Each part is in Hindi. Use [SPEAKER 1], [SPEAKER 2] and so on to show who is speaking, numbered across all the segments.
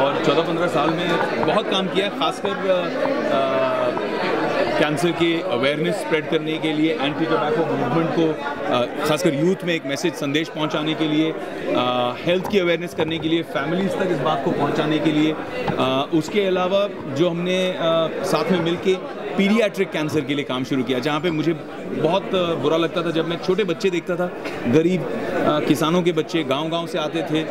[SPEAKER 1] और 14-15 साल में बहुत काम किया है, खासकर कैंसर के अवेयरनेस स्प्रेड करने के लिए, एंटी टोबैको मूवमेंट को खासकर यूथ में एक मैसेज संदेश पहुंचाने के लिए, हेल्थ की अवेयरनेस करने के लिए, फैमिलीज़ तक इस बात को पहुंचाने के लिए। उसके अलावा जो हमने साथ में मिलके पीडियाट्रिक कैंसर के लिए काम शुरू किया, जहाँ पे मुझे बहुत बुरा लगता था जब मैं छोटे बच्चे देखता था, गरीब किसानों के बच्चे गांव-गांव से आते थे,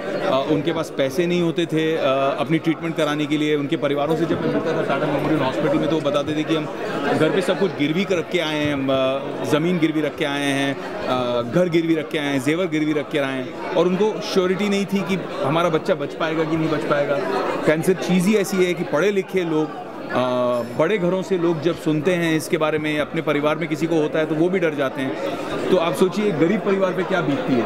[SPEAKER 1] उनके पास पैसे नहीं होते थे अपनी ट्रीटमेंट कराने के लिए। उनके परिवारों से जब मैं मिलता था टाटा मेमोरियल हॉस्पिटल में, तो वो बताते थे कि हम घर पे सब कुछ गिरवी रख के आए हैं, ज़मीन गिरवी रख के आए हैं, घर गिरवी रख के आए हैं, जेवर गिरवी रख के आए हैं, और उनको श्योरिटी नहीं थी कि हमारा बच्चा बच पाएगा कि नहीं बच पाएगा। कैंसर चीज़ ही ऐसी है कि पढ़े लिखे लोग, बड़े घरों से लोग जब सुनते हैं इसके बारे में, अपने परिवार में किसी को होता है तो वो भी डर जाते हैं। तो आप सोचिए गरीब परिवार पे क्या बीतती है।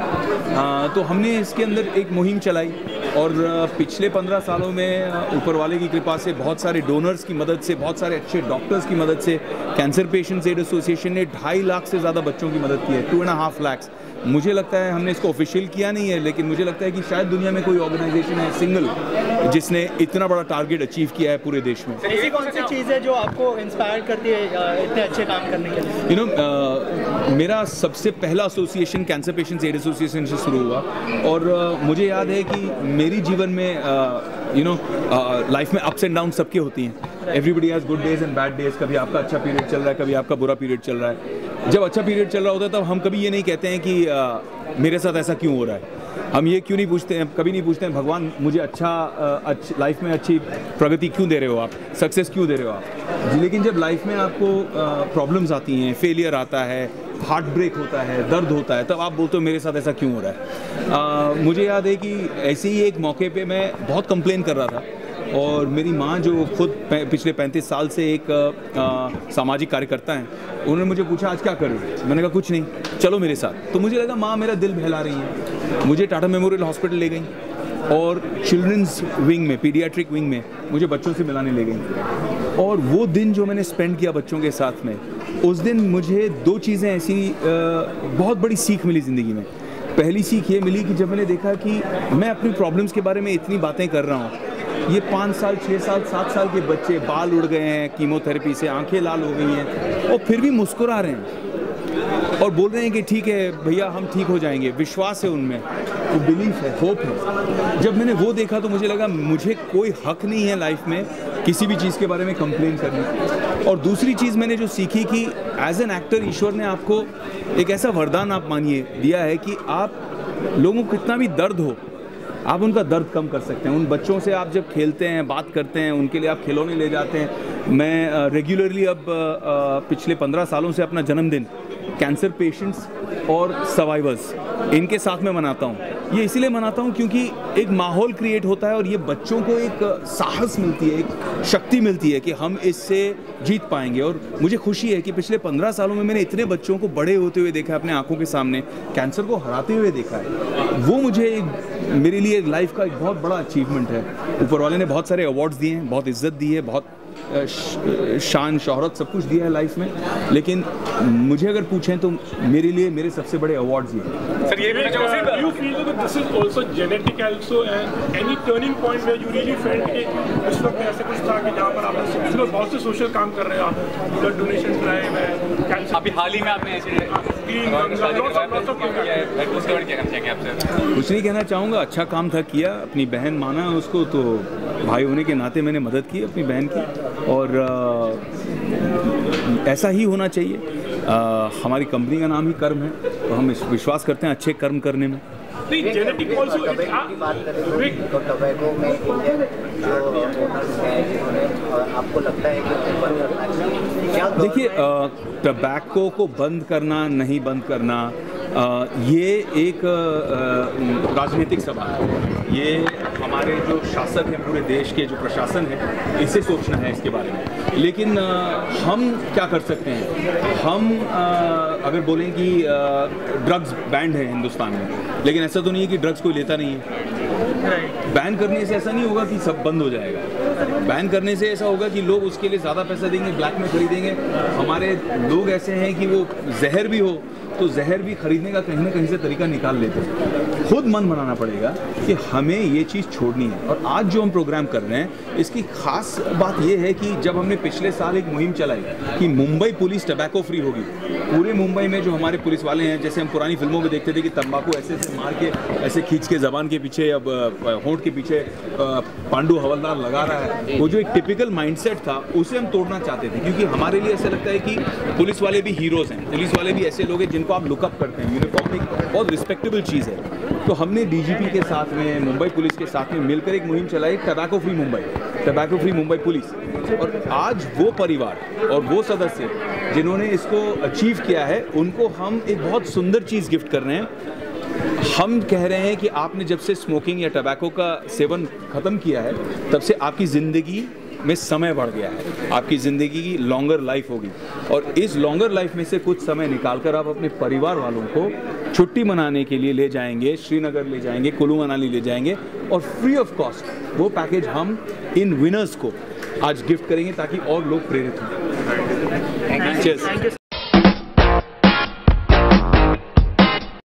[SPEAKER 1] तो हमने इसके अंदर एक मुहिम चलाई, और पिछले 15 सालों में ऊपर वाले की कृपा से, बहुत सारे डोनर्स की मदद से, बहुत सारे अच्छे डॉक्टर्स की मदद से, कैंसर पेशेंट्स एड एसोसिएशन ने 2.5 लाख से ज़्यादा बच्चों की मदद की है, 2.5 लाख। मुझे लगता है हमने इसको ऑफिशियल किया नहीं है, लेकिन मुझे लगता है कि शायद दुनिया में कोई ऑर्गेनाइजेशन है सिंगल जिसने इतना बड़ा टारगेट अचीव किया है पूरे देश में।
[SPEAKER 2] ऐसी कौन सी चीज़ है जो आपको इंस्पायर करती है इतने अच्छे काम करने के लिए?
[SPEAKER 1] मेरा सबसे पहला association cancer patients aid association से शुरू हुआ, और मुझे याद है कि मेरी जीवन में लाइफ में अप्स एंड डाउन सबके होती हैं। Everybody has good days and bad days. कभी आपका अच्छा पीरियड चल रहा है, कभी आपका बुरा पीरियड चल रहा है। जब अच्छा पीरियड चल रहा होता है तब हम कभी ये नहीं कहते हैं कि मेरे साथ ऐसा क्यों हो रहा है। हम ये क्यों नहीं पूछते हैं, कभी नहीं पूछते हैं भगवान मुझे लाइफ में अच्छी प्रगति क्यों दे रहे हो आप, सक्सेस क्यों दे रहे हो आप। लेकिन जब लाइफ में आपको प्रॉब्लम्स आती हैं, फेलियर आता है, हार्ट ब्रेक होता है, दर्द होता है, तब आप बोलते हो मेरे साथ ऐसा क्यों हो रहा है। मुझे याद है कि ऐसे ही एक मौके पे मैं बहुत कंप्लेन कर रहा था, और मेरी माँ जो खुद पिछले 35 साल से एक सामाजिक कार्यकर्ता हैं, उन्होंने मुझे पूछा आज क्या कर रहे हो। मैंने कहा कुछ नहीं, चलो मेरे साथ। तो मुझे लगा माँ मेरा दिल बहला रही है। मुझे टाटा मेमोरियल हॉस्पिटल ले गई, और चिल्ड्रंस विंग में, पीडियाट्रिक विंग में मुझे बच्चों से मिलाने ले गई। और वो दिन जो मैंने स्पेंड किया बच्चों के साथ में, उस दिन मुझे 2 चीज़ें ऐसी बहुत बड़ी सीख मिली ज़िंदगी में। पहली सीख ये मिली कि जब मैंने देखा कि मैं अपनी प्रॉब्लम्स के बारे में इतनी बातें कर रहा हूँ, ये 5 साल, 6 साल, 7 साल के बच्चे बाल उड़ गए हैं कीमोथेरेपी से, आंखें लाल हो गई हैं, और फिर भी मुस्कुरा रहे हैं और बोल रहे हैं कि ठीक है भैया हम ठीक हो जाएंगे। विश्वास है उनमें, वो बिलीफ है, होप है। जब मैंने वो देखा तो मुझे लगा मुझे कोई हक नहीं है लाइफ में किसी भी चीज़ के बारे में कंप्लेन करने की। और दूसरी चीज़ मैंने जो सीखी कि एज एन एक्टर ईश्वर ने आपको एक ऐसा वरदान आप मानिए दिया है कि आप लोगों को कितना भी दर्द हो, आप उनका दर्द कम कर सकते हैं। उन बच्चों से आप जब खेलते हैं, बात करते हैं, उनके लिए आप खिलौने ले जाते हैं। मैं रेगुलरली अब पिछले 15 सालों से अपना जन्मदिन कैंसर पेशेंट्स और सर्वाइवर्स इनके साथ में मनाता हूँ। ये इसीलिए मनाता हूँ क्योंकि एक माहौल क्रिएट होता है, और ये बच्चों को एक साहस मिलती है, एक शक्ति मिलती है कि हम इससे जीत पाएंगे। और मुझे खुशी है कि पिछले 15 सालों में मैंने इतने बच्चों को बड़े होते हुए देखा है, अपने आंखों के सामने कैंसर को हराते हुए देखा है। वो मुझे मेरे लिए लाइफ का एक बहुत बड़ा अचीवमेंट है। ऊपर वाले ने बहुत सारे अवार्ड्स दिए हैं, बहुत इज्जत दी है, बहुत शान शोहरत सब कुछ दिया है लाइफ में, लेकिन मुझे अगर पूछें तो मेरे लिए मेरे सबसे बड़े अवार्ड्स ये हैं।
[SPEAKER 3] सर, ये you feel that this is also genetic also, and any turning point where you really felt कि उस वक्त ऐसे कुछ था कि जहाँ पर आप बहुत से सोशल काम कर रहे हो, आप ब्लड डोनेशन ड्राइव है, कैंसर
[SPEAKER 4] अभी हाल ही में आपने ऐसे
[SPEAKER 1] कुछ नहीं कहना चाहूँगा, अच्छा काम था किया, अपनी बहन माना उसको, तो भाई होने के नाते मैंने मदद की अपनी बहन की, और ऐसा ही होना चाहिए। हमारी कंपनी का नाम ही कर्म है, तो हम विश्वास करते हैं अच्छे कर्म करने में।
[SPEAKER 3] जेनेटिक ऑल्सो
[SPEAKER 5] टबैको में इंडियन जो ओनर्स हैं जिन्होंने, आपको लगता है कि बंद करना चाहिए क्या?
[SPEAKER 1] देखिए, टबैको को बंद करना नहीं बंद करना, ये एक राजनीतिक सवाल है। ये हमारे जो शासक हैं पूरे देश के, जो प्रशासन है, इसे सोचना है इसके बारे में। लेकिन हम क्या कर सकते हैं? हम अगर बोलें कि ड्रग्स बैंड है हिंदुस्तान में, लेकिन ऐसा तो नहीं है कि ड्रग्स कोई लेता नहीं है। बैन करने से ऐसा नहीं होगा कि सब बंद हो जाएगा। बैन करने से ऐसा होगा कि लोग उसके लिए ज़्यादा पैसा देंगे, ब्लैक में खरीदेंगे। हमारे लोग ऐसे हैं कि वो जहर भी हो तो जहर भी खरीदने का कहीं ना कहीं से तरीका निकाल लेते हैं। खुद मन बनाना पड़ेगा कि हमें ये चीज़ छोड़नी है। और आज जो हम प्रोग्राम कर रहे हैं इसकी खास बात ये है कि जब हमने पिछले साल एक मुहिम चलाई कि मुंबई पुलिस टबैको फ्री होगी, पूरे मुंबई में जो हमारे पुलिस वाले हैं, जैसे हम पुरानी फिल्मों में देखते थे कि तंबाकू ऐसे ऐसे मार के ऐसे खींच के जबान के पीछे, अब होंठ के पीछे पांडु हवलदार लगा रहा है, वो जो एक टिपिकल माइंडसेट था उसे हम तोड़ना चाहते थे। क्योंकि हमारे लिए ऐसा लगता है कि पुलिस वाले भी हीरोज़ हैं, पुलिस वाले भी ऐसे लोग हैं जिनको आप लुकअप करते हैं। यूनिफॉर्म एक बहुत रिस्पेक्टेबल चीज़ है। तो हमने डीजीपी के साथ में, मुंबई पुलिस के साथ में मिलकर एक मुहिम चलाई, tobacco free Mumbai, tobacco free Mumbai police. और आज वो परिवार और वो सदस्य जिन्होंने इसको अचीव किया है, उनको हम एक बहुत सुंदर चीज़ गिफ्ट कर रहे हैं। हम कह रहे हैं कि आपने जब से स्मोकिंग या टबैको का सेवन ख़त्म किया है, तब से आपकी ज़िंदगी में समय बढ़ गया है, आपकी ज़िंदगी की लॉन्गर लाइफ होगी। और इस लॉन्गर लाइफ में से कुछ समय निकालकर आप अपने परिवार वालों को छुट्टी मनाने के लिए ले जाएंगे, श्रीनगर ले जाएंगे, कुल्लू मनाली ले जाएंगे, और फ्री ऑफ कॉस्ट वो पैकेज हम इन विनर्स को आज गिफ्ट करेंगे ताकि और लोग प्रेरित हों।